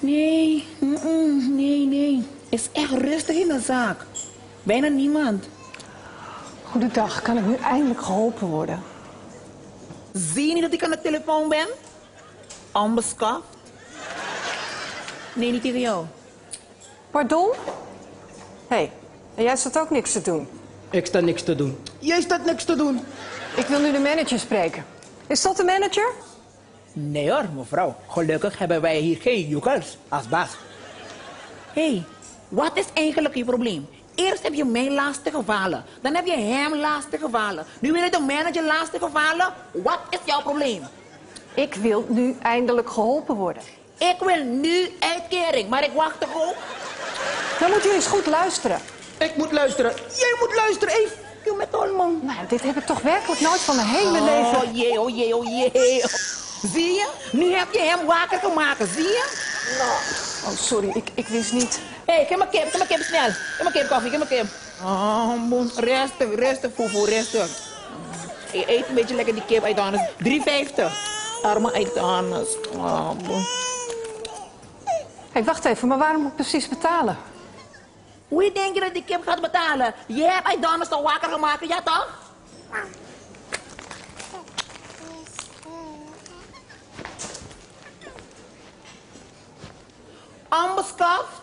Nee, nee. Is echt rustig in de zaak. Bijna niemand. Goedendag, kan ik nu eindelijk geholpen worden? Zie je niet dat ik aan de telefoon ben? Onbeschaft. Nee, niet tegen jou. Pardon? Hé, en jij staat ook niks te doen. Ik sta niks te doen. Jij staat niks te doen. Ik wil nu de manager spreken. Is dat de manager? Nee hoor, mevrouw. Gelukkig hebben wij hier geen joekels als baas. Hé, wat is eigenlijk je probleem? Eerst heb je mij lastiggevallen. Dan heb je hem lastiggevallen. Nu wil je de manager lastiggevallen. Wat is jouw probleem? Ik wil nu eindelijk geholpen worden. Ik wil nu uitkering, maar ik wacht toch ook? Dan moet je eens goed luisteren. Ik moet luisteren. Jij moet luisteren, Eve. Je met al man. Nou, dit heb ik toch werkelijk nooit van mijn hele leven... Oh jee, oh jee, oh jee. Zie je? Nu heb je hem wakker gemaakt, zie je? Oh, sorry, ik wist niet. Hé, geef me kip, snel. Geef me kip, koffie, geef me kip. Oh, boem. Rustig, foefo, rustig. Je eet een beetje lekker die kip uit de anders. 3,50. Arme uit de anders. Oh, boem. Hé, wacht even, maar waarom moet ik precies betalen? Hoe denk je dat die kip gaat betalen? Je hebt uit de anders al wakker gemaakt, ja toch? Onbeschaft.